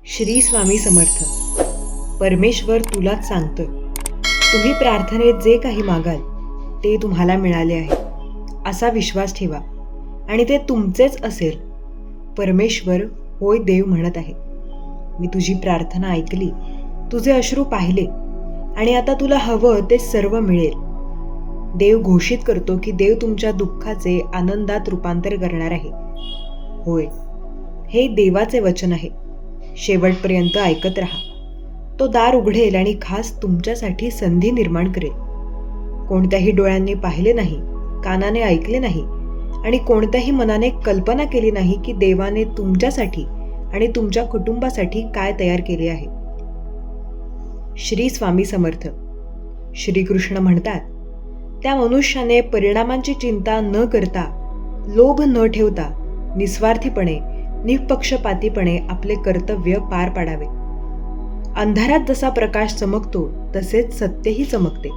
श्री स्वामी समर्थ. परमेश्वर तुलाच सांगतोय, तुम्ही प्रार्थनेत जे काही मागाल ते तुम्हाला मिळाले आहे असा विश्वास ठेवा आणि ते तुमचेच असेल. परमेश्वर होय देव म्हणत आहे. मी तुझी प्रार्थना ऐकली, तुझे अश्रू पाहिले आणि आता तुला हवं ते सर्व मिळेल. देव घोषित करतो की देव तुमच्या दुःखाचे आनंदात रूपांतर करणार आहे. होय, हे देवाचे वचन आहे. शेवटपर्यंत ऐकत राहा. तो दार उघडेल आणि खास तुमच्यासाठी संधी निर्माण करेल. कोणत्याही डोळ्यांनी पाहिले नाही, कानाने ऐकले नाही आणि कोणत्याही मनाने कल्पना केली नाही की देवाने तुमच्यासाठी आणि तुमच्या कुटुंबासाठी काय तयार केले आहे. श्री स्वामी समर्थ. श्रीकृष्ण म्हणतात, त्या मनुष्याने परिणामांची चिंता न करता, लोभ न ठेवता, निस्वार्थीपणे, निःपक्षपातीपणे आपले कर्तव्य पार पाडावे. अंधारात जसा प्रकाश चमकतो तसेच सत्यही चमकते.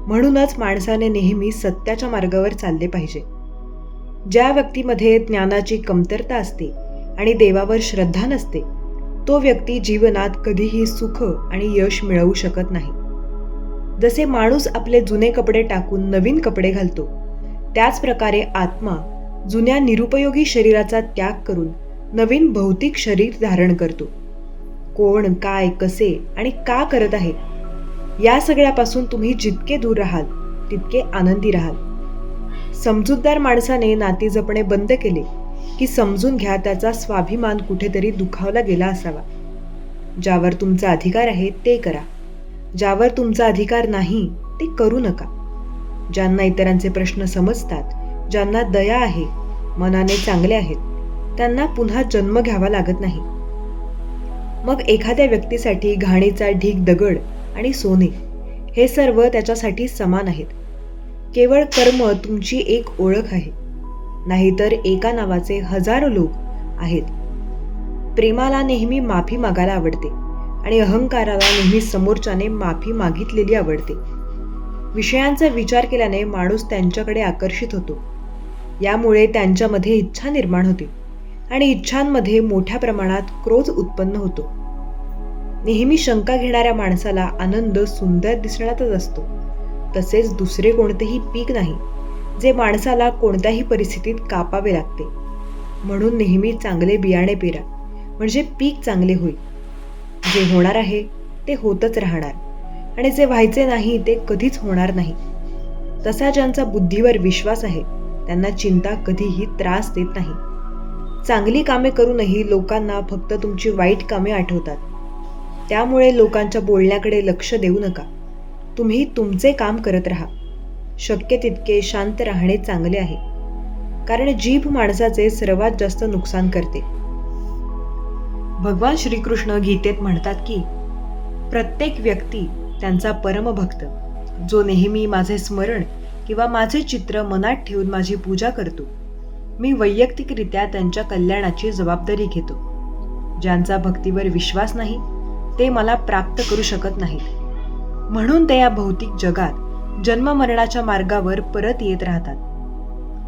म्हणूनच माणसाने नेहमी सत्याच्या मार्गावर चालले पाहिजे. ज्या व्यक्तीमध्ये ज्ञानाची कमतरता असते आणि देवावर श्रद्धा नसते, तो व्यक्ती जीवनात कधीही सुख आणि यश मिळवू शकत नाही. जसे माणूस आपले जुने कपडे टाकून नवीन कपडे घालतो, त्याच प्रकारे आत्मा जुन्या निरुपयोगी शरीराचा त्याग करून नवीन भौतिक शरीर धारण करतो. कोण, काय, कसे आणि का करत आहे या सगळ्यापासून तुम्ही जितके दूर राहाल तितके आनंदी राहाल. समजूतदार माणसाने नाती जपणे बंद केले की समजून घ्या त्याचा स्वाभिमान कुठेतरी दुखावला गेला असावा. ज्यावर तुमचा अधिकार आहे ते करा, ज्यावर तुमचा अधिकार नाही ते करू नका. ज्यांना इतरांचे प्रश्न समजतात, ज्यांना दया आहे, मनाने चांगले आहेत, त्यांना पुन्हा जन्म घ्यावा लागत नाही. मग एखाद्या व्यक्तीसाठी घाणीचा ढीग दगड आणि सोने हे सर्व त्याच्यासाठी समान आहेत. केवळ कर्म तुमची एक ओळख आहे, नाहीतर एका नावाचे हजारो लोक आहेत. प्रेमाला नेहमी माफी मागायला आवडते आणि अहंकाराला नेहमी समोरच्याने माफी मागितलेली आवडते. विषयांचा विचार केल्याने माणूस त्यांच्याकडे आकर्षित होतो. यामुळे त्यांच्यामध्ये इच्छा निर्माण होते आणि इच्छांमध्ये मोठ्या प्रमाणात क्रोध उत्पन्न होतो. नेहमी शंका घेणाऱ्या माणसाला आनंद सुंदर दिसण्यातच असतो. तसेच दुसरे कोणतेही पीक नाही जे माणसाला कोणत्याही परिस्थितीत कापावे लागते. म्हणून नेहमी चांगले बियाणे पेरा, म्हणजे पीक चांगले होईल. जे होणार आहे ते होतच राहणार आणि जे व्हायचे नाही ते कधीच होणार नाही. तसा ज्यांचा बुद्धीवर विश्वास आहे त्यांना चिंता कधीही त्रास देत नाही. चांगली कामे करूनही लोकांना फक्त तुमची वाईट कामे आठवतात. त्यामुळे लोकांच्या बोलण्याकडे लक्ष देऊ नका. तुम्ही तुमचे काम करत राहा. शक्य तितके शांत राहणे चांगले आहे, कारण जीभ माणसाचे सर्वात जास्त नुकसान करते. भगवान श्रीकृष्ण गीतेत म्हणतात की प्रत्येक व्यक्ती त्यांचा परमभक्त, जो नेहमी माझे स्मरण किंवा माझे चित्र मनात ठेवून माझी पूजा करतो, मी वैयक्तिकरित्या त्यांच्या कल्याणाची जबाबदारी घेतो. ज्यांचा भक्तीवर विश्वास नाही ते मला प्राप्त करू शकत नाहीत. म्हणून ते या भौतिक जगात जन्ममरणाच्या मार्गावर परत येत राहतात.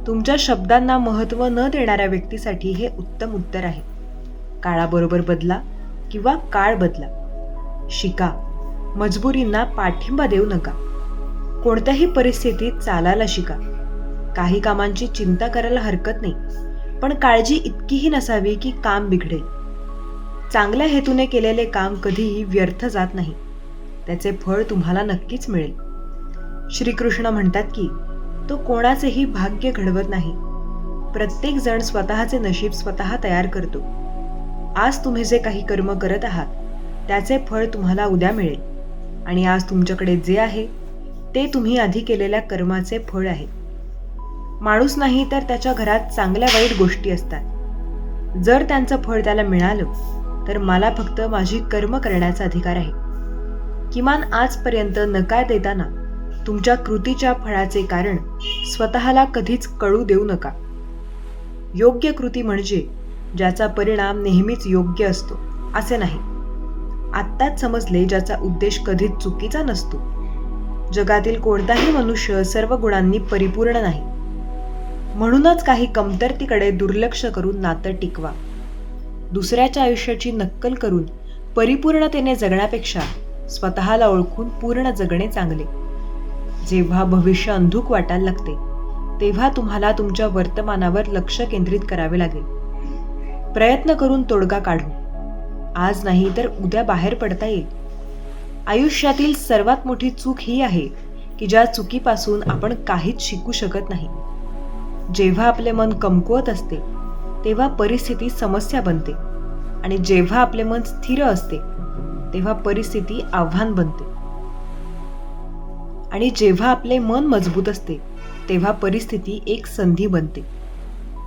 तुमच्या शब्दांना महत्त्व न देणाऱ्या व्यक्तीसाठी हे उत्तम उत्तर आहे. काळाबरोबर बदला किंवा काळ बदला. शिका. मजबुरींना पाठिंबा देऊ नका. कोणत्याही परिस्थितीत चालायला शिका. काही कामांची चिंता करायला हरकत नाही, पण काळजी इतकीही नसावी की काम बिघडेल. चांगल्या हेतूने केलेले काम कधीही व्यर्थ जात नाही. त्याचे फळ तुम्हाला नक्कीच मिळेल. श्रीकृष्ण म्हणतात की तो कोणाचेही भाग्य घडवत नाही. प्रत्येक जण स्वतःचे नशीब स्वतः तयार करतो. आज तुम्ही जे काही कर्म करत आहात त्याचे फळ तुम्हाला उद्या मिळेल आणि आज तुमच्याकडे जे आहे ते तुम्ही आधी केलेल्या कर्माचे फळ आहे. माणूस नाही तर त्याच्या घरात चांगल्या वाईट गोष्टी असतात. जर त्यांचं फळ त्याला मिळालं तर मला फक्त माझी कर्म करण्याचा अधिकार आहे. किमान आजपर्यंत नकार देताना तुमच्या कृतीच्या फळाचे कारण स्वतःला कधीच कळू देऊ नका. योग्य कृती म्हणजे ज्याचा परिणाम नेहमीच योग्य असतो असे नाही. आत्ताच समजले ज्याचा उद्देश कधीच चुकीचा नसतो. जगातील कोणताही मनुष्य सर्व गुणांनी परिपूर्ण नाही. म्हणूनच काही कमतरतेकडे दुर्लक्ष करून नातं टिकवा. दुसऱ्याच्या आयुष्याची नक्कल करून परिपूर्णतेने जगण्यापेक्षा स्वतःला ओळखून पूर्ण जगणे चांगले. जेव्हा भविष्य अंधुक वाटायला लागते तेव्हा तुम्हाला तुमच्या वर्तमानावर लक्ष केंद्रित करावे लागेल. प्रयत्न करून तोडगा काढू. आज नाही तर उद्या बाहेर पडता येईल. आयुष्यातील सर्वात मोठी चूक ही आहे की ज्या चुकीपासून आपण काहीच शिकू शकत नाही. जेव्हा आपले मन कमकुवत असते तेव्हा परिस्थिती समस्या बनते आणि जेव्हा आपले मन स्थिर असते तेव्हा परिस्थिती आव्हान बनते आणि जेव्हा आपले मन मजबूत असते तेव्हा परिस्थिती एक संधी बनते.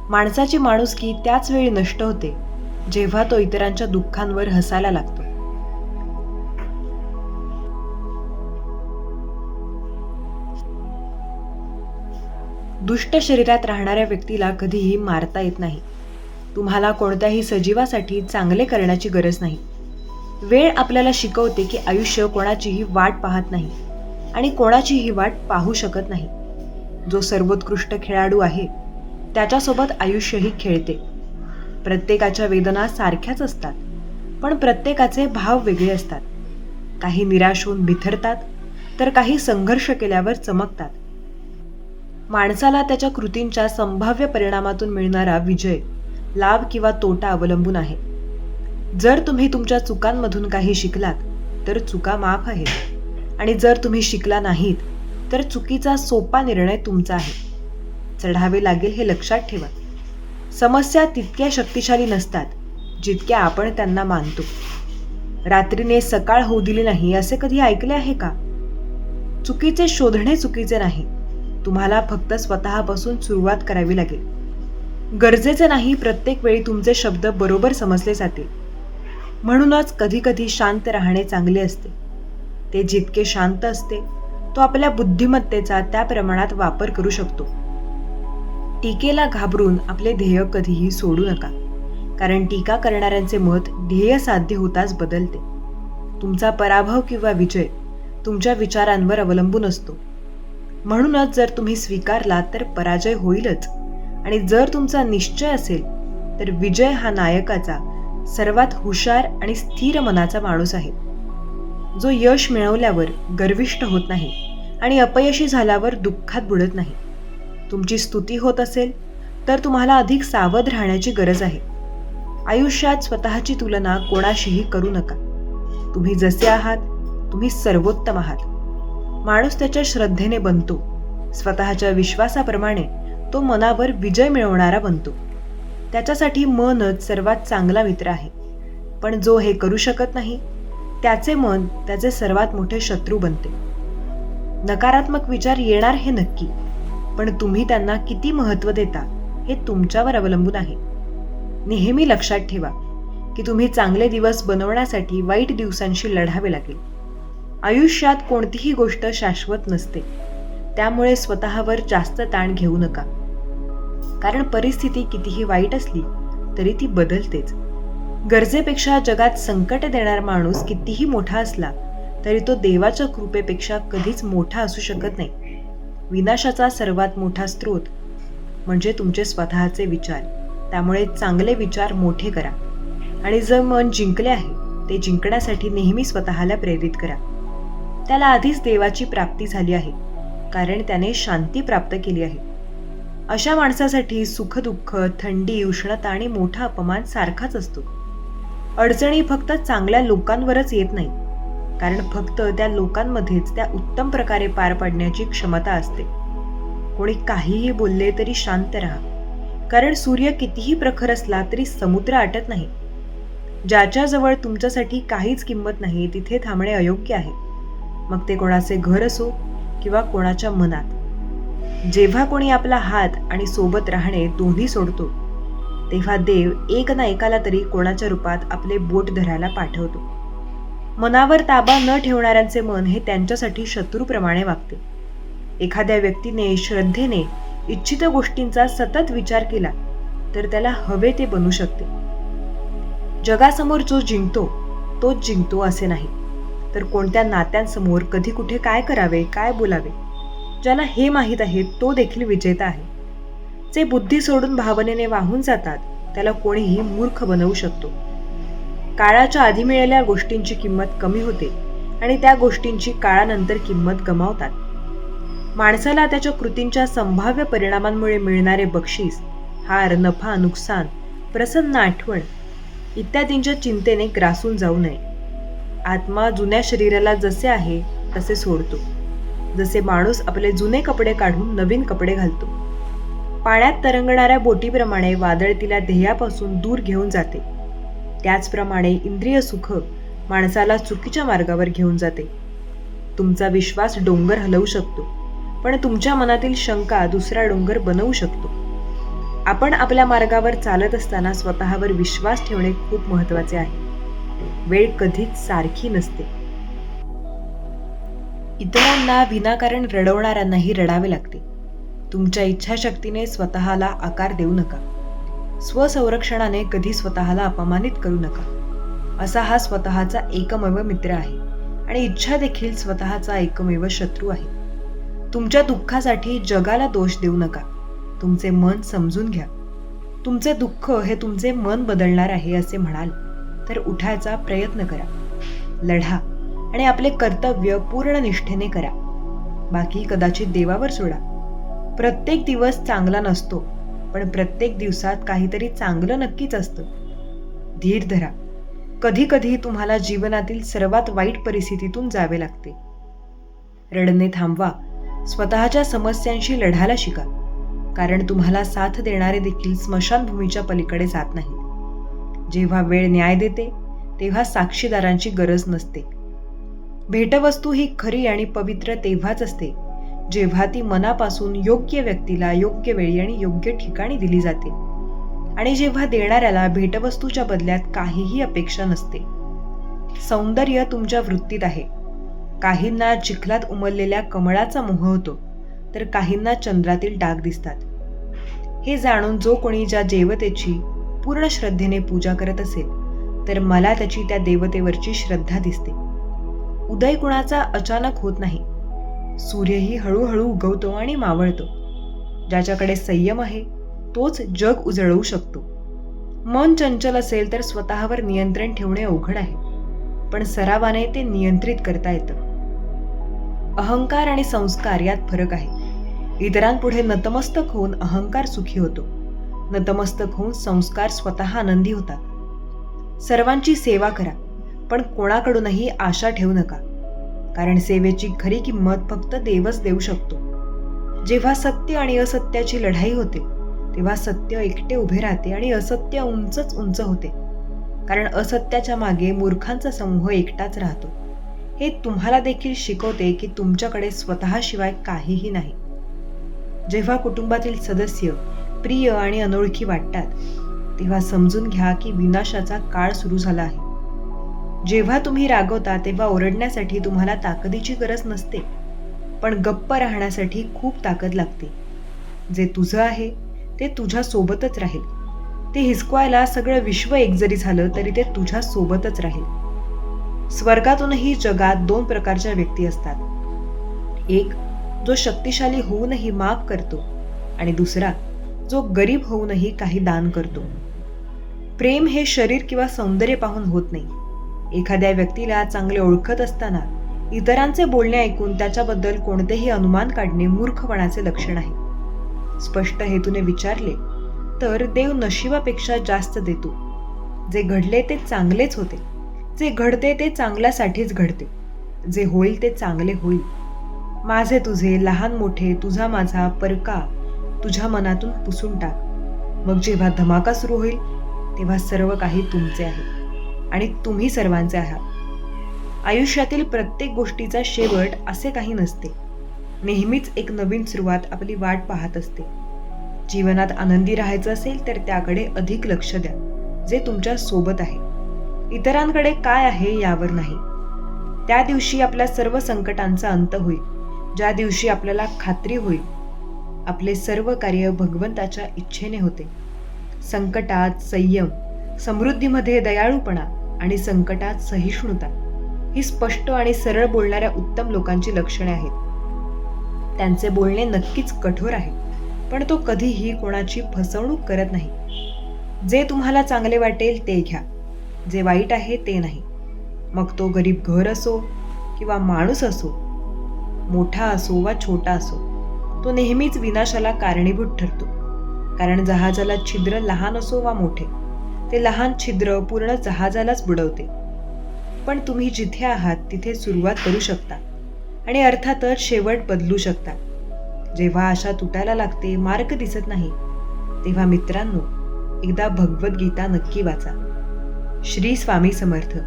माणसाची माणुसकी त्याच वेळी नष्ट होते जेव्हा तो इतरांच्या दुःखांवर हसायला लागतो. दुष्ट शरीरात राहणाऱ्या व्यक्तीला कधीही मारता येत नाही. तुम्हाला कोणत्याही सजीवासाठी चांगले करण्याची गरज नाही. वेळ आपल्याला शिकवते की आयुष्य कोणाचीही वाट पाहत नाही आणि कोणाचीही वाट पाहू शकत नाही. जो सर्वोत्कृष्ट खेळाडू आहे त्याच्यासोबत आयुष्यही खेळते. प्रत्येकाच्या वेदना सारख्याच असतात, पण प्रत्येकाचे भाव वेगळे असतात. काही निराश होऊन बिथरतात तर काही संघर्ष केल्यावर चमकतात. माणसाला त्याच्या कृतींच्या संभाव्य परिणामातून मिळणारा विजय, लाभ किंवा तोटा अवलंबून आहे. जर तुम्ही तुमच्या चुकांमधून काही शिकलात तर चुका माफ आहेत आणि जर तुम्ही शिकला नाहीत तर चुकीचा सोपा निर्णय तुमचा आहे. चढावे लागेल हे लक्षात ठेवा. समस्या तितक्या शक्तिशाली नसतात जितक्या आपण त्यांना मानतो. रात्रीने सकाळ होऊ दिली नाही असे कधी ऐकले आहे का? चुकीचे शोधणे चुकीचे नाही. तुम्हाला फक्त स्वतःपासून सुरुवात करावी लागेल. गरजेचे नाही प्रत्येक वेळी तुमचे शब्द बरोबर समजले जातील. म्हणूनच कधी कधी शांत राहणे चांगले असते. ते जितके शांत असते तो आपल्या बुद्धिमत्तेचा त्या प्रमाणात वापर करू शकतो. टीकेला घाबरून आपले ध्येय कधीही सोडू नका, कारण टीका करणाऱ्यांचे मत ध्येय साध्य होताच बदलते. तुमचा पराभव किंवा विजय तुमच्या विचारांवर अवलंबून असतो. म्हणूनच जर तुम्ही स्वीकारला तर पराजय होईलच, आणि जर तुमचा निश्चय असेल तर विजय हा नायकाचा सर्वात हुशार आणि स्थिर मनाचा माणूस आहे, जो यश मिळवल्यावर गर्विष्ठ होत नाही आणि अपयशी झाल्यावर दुःखात बुडत नाही. तुमची स्तुती होत असेल तर तुम्हाला अधिक सावध राहण्याची गरज आहे. आयुष्यात स्वतःची तुलना कोणाशीही करू नका. तुम्ही जसे आहात तुम्ही सर्वोत्तम आहात. माणूस त्याच्या श्रद्धेने बनतो. स्वतःच्या विश्वासाप्रमाणे तो मनावर विजय मिळवणारा बनतो. त्याच्यासाठी मनच सर्वात चांगला मित्र आहे. पण जो हे करू शकत नाही त्याचे मन त्याचे सर्वात मोठे शत्रू बनते. नकारात्मक विचार येणार हे नक्की, पण तुम्ही त्यांना किती महत्त्व देता हे तुमच्यावर अवलंबून आहे. नेहमी लक्षात ठेवा की तुम्ही चांगले दिवस बनवण्यासाठी वाईट दिवसांशी लढावे लागेल. आयुष्यात कोणतीही गोष्ट शाश्वत नसते, त्यामुळे स्वतःवर जास्त ताण घेऊ नका, कारण परिस्थिती कितीही वाईट असली तरी ती बदलतेच. गरजेपेक्षा जगात संकट देणारा माणूस कितीही मोठा असला तरी तो देवाच्या कृपेपेक्षा कधीच मोठा असू शकत नाही. विनाशाचा सर्वात मोठा स्रोत म्हणजे तुमचे स्वतःचे विचार. त्यामुळे चांगले विचार मोठे करा आणि जे मन जिंकले आहे ते जिंकण्यासाठी नेहमी स्वतःला प्रेरित करा. त्याला आधीच देवाची प्राप्ती झाली आहे, कारण त्याने शांती प्राप्त केली आहे. अशा माणसासाठी सुख दुःख, थंडी, उष्णता आणि मोठा अपमान सारखाच असतो. अडचणी फक्त चांगल्या लोकांवरच येत नाही, कारण फक्त त्या लोकांमध्येच त्या उत्तम प्रकारे पार पाडण्याची क्षमता असते. कोणी काहीही बोलले तरी शांत राहा, कारण सूर्य कितीही प्रखर असला तरी समुद्र आटत नाही. ज्याच्याजवळ तुमच्यासाठी काहीच किंमत नाही तिथे थांबणे अयोग्य आहे, मग ते कोणाचे घर असो किंवा कोणाच्या मनात. जेव्हा कोणी आपला हात आणि सोबत राहणे दोन्ही सोडतो तेव्हा देव एक ना एकाला तरी कोणाच्या रूपात आपले बोट धरायला पाठवतो. मनावर ताबा न ठेवणाऱ्यांचे मन हे त्यांच्यासाठी शत्रूप्रमाणे वागते. एखाद्या व्यक्तीने श्रद्धेने इच्छित गोष्टींचा सतत विचार केला तर त्याला हवे ते बनू शकते. जगासमोर जो जिंकतो तोच जिंकतो असे नाही, तर कोणत्या नात्यांसमोर कधी कुठे काय करावे काय बोलावे ज्याला हे माहीत आहे तो देखील विजेता आहे. जे बुद्धी सोडून भावनेने वाहून जातात त्याला कोणीही मूर्ख बनवू शकतो. काळाच्या आधी मिळालेल्या गोष्टींची किंमत कमी होते आणि त्या गोष्टींची काळानंतर किंमत गमावतात. माणसाला त्याच्या कृतींच्या संभाव्य परिणामांमुळे मिळणारे बक्षीस, हार, नफा, नुकसान, प्रसन्न आठवण इत्यादींच्या चिंतेने ग्रासून जाऊ नये. आत्मा जुन्या शरीराला जसे आहे तसे सोडतो, जसे माणूस आपले जुने कपडे काढून नवीन कपडे घालतो. पाण्यात तरंगणाऱ्या बोटीप्रमाणे वादळ तिला ध्येयापासून दूर घेऊन जाते. त्याचप्रमाणे इंद्रिय सुख माणसाला चुकीच्या मार्गावर घेऊन जाते. तुमचा विश्वास डोंगर हलवू शकतो, पण तुमच्या मनातील शंका दुसरा डोंगर बनवू शकतो. आपण आपल्या मार्गावर चालत असताना स्वतःवर विश्वास ठेवणे खूप महत्त्वाचे आहे. वेळ कधीच सारखी नसते. इतरांना विनाकारण रडवणाऱ्यांनाही रडावे लागते. तुमच्या इच्छाशक्तीने स्वतःला आकार देऊ नका. स्वसंरक्षणाने कधी स्वतःला अपमानित करू नका. असा हा स्वतःचा एकमेव मित्र आहे आणि इच्छा देखील स्वतःचा एकमेव शत्रू आहे. तुमच्या दुःखासाठी जगाला दोष देऊ नका. तुमचे मन समजून घ्या. तुमचे दुःख हे तुमचे मन बदलणार आहे असे म्हणाल तर उठायचा प्रयत्न करा. लढा आणि आपले कर्तव्य पूर्ण निष्ठेने करा. बाकी कदाचित देवावर सोडा. प्रत्येक दिवस चांगला नसतो, पण प्रत्येक दिवसात काहीतरी चांगलं नक्कीच असतं. धीर धरा. कधी कधी तुम्हाला जीवनातील सर्वात वाईट परिस्थितीतून जावे लागते. रडणे थांबवा. स्वतःच्या समस्यांशी लढायला शिका, कारण तुम्हाला साथ देणारे देखील स्मशानभूमीच्या पलीकडे जात नाहीत. जेव्हा वेळ न्याय देते तेव्हा साक्षीदारांची गरज नसते. भेटवस्तू ही खरी आणि पवित्र तेव्हाच असते जेव्हा ती मनापासून योग्य व्यक्तीला योग्य वेळी आणि योग्य ठिकाणी दिली जाते आणि जेव्हा देणाऱ्याला भेटवस्तूच्या बदल्यात काहीही अपेक्षा नसते. सौंदर्य तुमच्या वृत्तीत आहे. काहींना चिखलात उमललेल्या कमळाचा मोह होतो, तर काहींना चंद्रातील डाग दिसतात. हे जाणून जो कोणी ज्या देवतेची पूर्ण श्रद्धेने पूजा करत असेल, तर मला त्याची त्या देवतेवरची श्रद्धा दिसते. उदय कुणाचा अचानक होत नाही. सूर्यही हळूहळू उगवतो आणि मावळतो. ज्याच्याकडे संयम आहे तोच जग उजळवू शकतो. मन चंचल असेल तर स्वतःवर नियंत्रण ठेवणे अवघड आहे, पण सरावाने ते नियंत्रित करता येतं. अहंकार आणि संस्कार यात फरक आहे. इतरांपुढे नतमस्तक होऊन अहंकार सुखी होतो. नतमस्तक होऊन संस्कार स्वतः आनंदी होतात. सर्वांची सेवा करा, पण कोणाकडूनही आशा ठेवू नका, कारण सेवेची खरी किंमत फक्त देवच देऊ शकतो. जेव्हा सत्य आणि असत्याची लढाई होते तेव्हा सत्य एकटे उभे राहते आणि असत्य उंचच उंच होते, कारण असत्याच्या मागे मूर्खांचा समूह एकटाच राहतो. हे तुम्हाला देखील शिकवते की तुमच्याकडे स्वतःशिवाय काहीही नाही. जेव्हा कुटुंबातील सदस्य प्रिय आणि अनोळखी वाटतात तेव्हा समजून घ्या की विनाशाचा काळ सुरू झाला आहे. जेव्हा तुम्ही रागवता तेव्हा ओरडण्यासाठी तुम्हाला ताकदीची गरज नसते, पण गप्प राहण्यासाठी खूप ताकद लागते. जे तुझं आहे ते तुझ्या सोबतच राहील. ते हिसकवायला सगळं विश्व एक जरी झालं तरी ते तुझ्या सोबतच राहील. स्वर्गातूनही जगात दोन प्रकारच्या व्यक्ती असतात. एक जो शक्तिशाली होऊनही माफ करतो आणि दुसरा जो गरीब होऊनही काही दान करतो. प्रेम हे शरीर किंवा सौंदर्य पाहून होत नाही. एखाद्या व्यक्तीला चांगले ओळखत असताना इतरांचे बोलणे ऐकून त्याच्याबद्दल कोणतेही अनुमान काढणे मूर्खपणाचे लक्षण आहे. स्पष्ट हेतूने विचारले तर देव नशिबापेक्षा जास्त देतो. जे घडले ते चांगलेच होते. जे घडते ते चांगल्यासाठीच घडते. जे होईल ते चांगले होईल. माझे तुझे, लहान मोठे, तुझा माझा, परका तुझ्या मनातून पुसून टाक. मग जेव्हा धमाका सुरू होईल तेव्हा सर्व काही तुमचे आहे आणि तुम्ही सर्वांचे आहात. आयुष्यातील प्रत्येक गोष्टीचा शेवट असे काही नसते. नेहमीच एक नवीन सुरुवात आपली वाट पाहत असते. जीवनात आनंदी राहायचं असेल तर त्याकडे अधिक लक्ष द्या जे तुमच्या सोबत आहे, इतरांकडे काय आहे यावर नाही. त्या दिवशी आपल्या सर्व संकटांचा अंत होईल. ज्या दिवशी आपल्याला खात्री होईल आपले सर्व कार्य भगवंताच्या इच्छेने होते. संकटात संयम, समृद्धीमध्ये दयाळूपणा आणि संकटात सहिष्णुता ही स्पष्ट आणि सरळ बोलणाऱ्या उत्तम लोकांची लक्षणे आहेत. त्यांचे बोलणे नक्कीच कठोर आहे, पण तो कधीही कोणाची फसवणूक करत नाही. जे तुम्हाला चांगले वाटेल ते घ्या, जे वाईट आहे ते नाही. मग तो गरीब घर असो किंवा माणूस असो, मोठा असो वा छोटा असो, तो नेहमीच विनाशाला कारणीभूत ठरतो. कारण जहाजाला छिद्र लहान असो वा मोठे, ते लहान छिद्र पूर्ण जहाजालाच बुडवते. पण तुम्ही जिथे आहात तिथे सुरुवात करू शकता आणि अर्थातच शेवट बदलू शकता. जेव्हा आशा तुटायला लागते, मार्ग दिसत नाही, तेव्हा मित्रांनो, एकदा भगवद्गीता नक्की वाचा. श्री स्वामी समर्थ.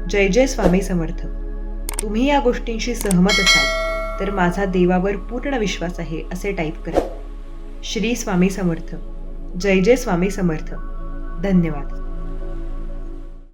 जय जय स्वामी समर्थ. तुम्ही या गोष्टींशी सहमत असाल तर माझा देवावर पूर्ण विश्वास आहे असे टाईप करा. श्री स्वामी समर्थ. जय जय स्वामी समर्थ. धन्यवाद.